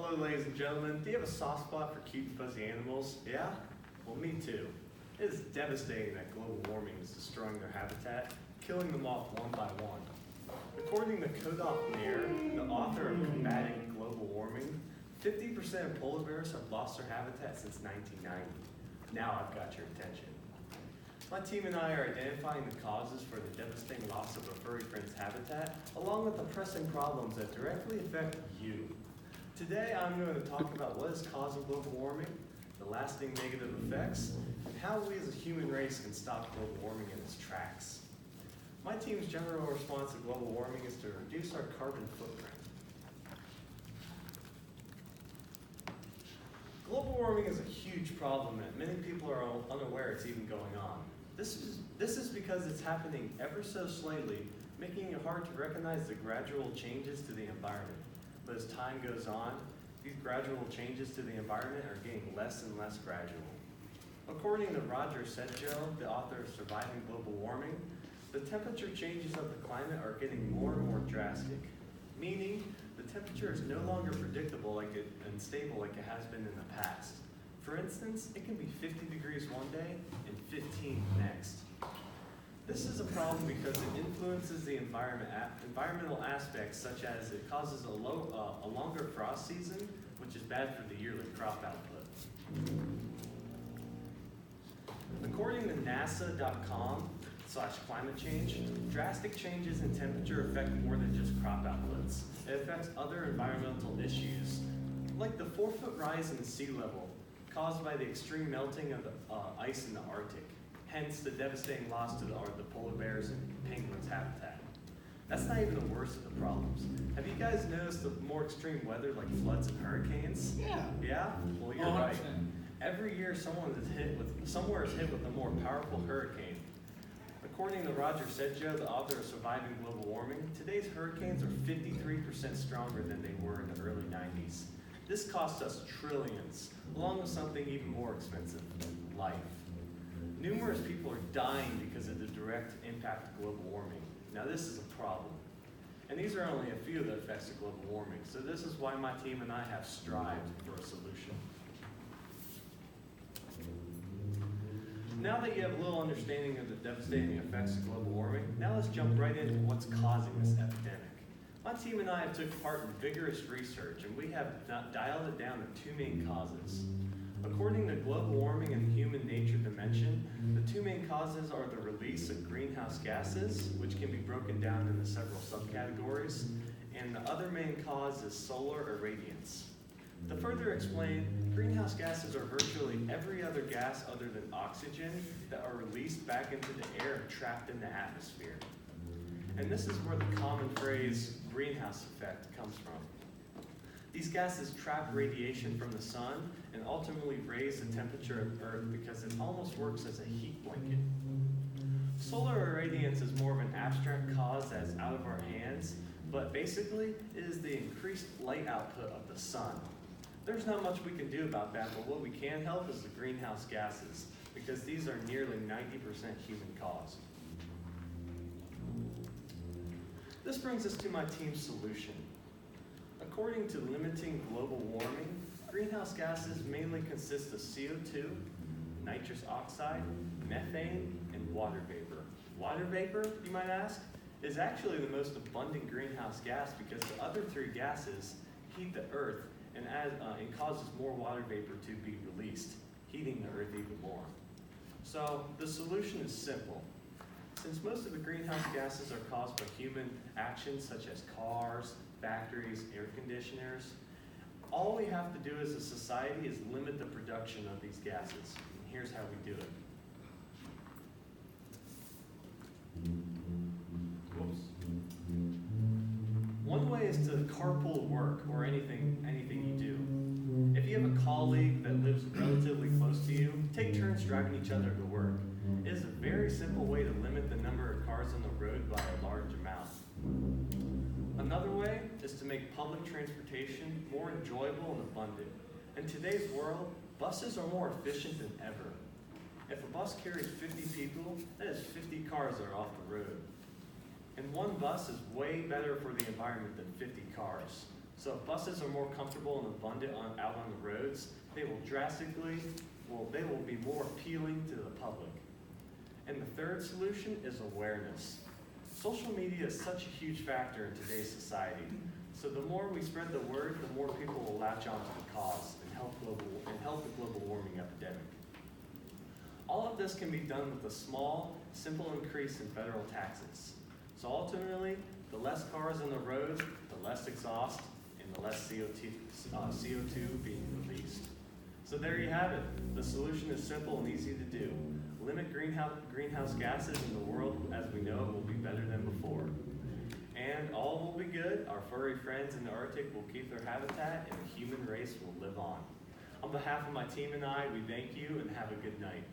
Hello, ladies and gentlemen. Do you have a soft spot for cute, fuzzy animals? Yeah? Well, me too. It is devastating that global warming is destroying their habitat, killing them off one by one. According to Kodok Nair, the author of Combating Global Warming, 50% of polar bears have lost their habitat since 1990. Now I've got your attention. My team and I are identifying the causes for the devastating loss of a furry friend's habitat, along with the pressing problems that directly affect you. Today I'm going to talk about what is causing global warming, the lasting negative effects, and how we as a human race can stop global warming in its tracks. My team's general response to global warming is to reduce our carbon footprint. Global warming is a huge problem that many people are unaware it's even going on. This is because it's happening ever so slightly, making it hard to recognize the gradual changes to the environment. But as time goes on, these gradual changes to the environment are getting less and less gradual. According to Roger Sedgwill, the author of Surviving Global Warming, the temperature changes of the climate are getting more and more drastic, meaning the temperature is no longer predictable and stable like it has been in the past. For instance, it can be 50 degrees one day and 15 next. This is a problem because it influences the environmental aspects, such as it causes a longer frost season, which is bad for the yearly crop output. According to NASA.com/climate change, drastic changes in temperature affect more than just crop outputs. It affects other environmental issues, like the 4-foot rise in sea level caused by the extreme melting of the ice in the Arctic. Hence the devastating loss to the polar bears and penguins' habitat. That's not even the worst of the problems. Have you guys noticed the more extreme weather like floods and hurricanes? Yeah. Yeah? Well, you're 100%. right. Every year somewhere is hit with a more powerful hurricane. According to Roger Sedgwill, the author of Surviving Global Warming, today's hurricanes are 53% stronger than they were in the early 90s. This costs us trillions, along with something even more expensive, life. Numerous people are dying because of the direct impact of global warming. Now this is a problem. And these are only a few of the effects of global warming. So this is why my team and I have strived for a solution. Now that you have a little understanding of the devastating effects of global warming, now let's jump right into what's causing this epidemic. My team and I have took part in vigorous research, and we have dialed it down to two main causes. According to Global Warming and the Human Nature Dimension, the two main causes are the release of greenhouse gases, which can be broken down into several subcategories, and the other main cause is solar irradiance. To further explain, greenhouse gases are virtually every other gas other than oxygen that are released back into the air and trapped in the atmosphere. And this is where the common phrase greenhouse effect comes from. These gases trap radiation from the sun and ultimately raise the temperature of Earth because it almost works as a heat blanket. Solar irradiance is more of an abstract cause that's out of our hands, but basically it is the increased light output of the sun. There's not much we can do about that, but what we can help is the greenhouse gases, because these are nearly 90% human caused. This brings us to my team's solution. According to Limiting Global Warming, greenhouse gases mainly consist of CO2, nitrous oxide, methane, and water vapor. Water vapor, you might ask, is actually the most abundant greenhouse gas because the other three gases heat the earth and causes more water vapor to be released, heating the earth even more. So the solution is simple. Since most of the greenhouse gases are caused by human actions such as cars, factories, air conditioners, all we have to do as a society is limit the production of these gases. And here's how we do it. Whoops. One way is to carpool work or anything you do. If you have a colleague that lives relatively close to you, take turns driving each other to work. It is a very simple way to limit the number of cars on the road by a large amount. Another way is to make public transportation more enjoyable and abundant. In today's world, buses are more efficient than ever. If a bus carries 50 people, that is 50 cars that are off the road. And one bus is way better for the environment than 50 cars. So if buses are more comfortable and abundant out on the roads, they will be more appealing to the public. And the third solution is awareness. Social media is such a huge factor in today's society. So the more we spread the word, the more people will latch onto the cause and help the global warming epidemic. All of this can be done with a small, simple increase in federal taxes. So ultimately, the less cars on the road, the less exhaust, and the less CO2 being released. So there you have it. The solution is simple and easy to do. Limit greenhouse gases in the world as we know it will be better than before. And all will be good. Our furry friends in the Arctic will keep their habitat and the human race will live on. On behalf of my team and I, we thank you and have a good night.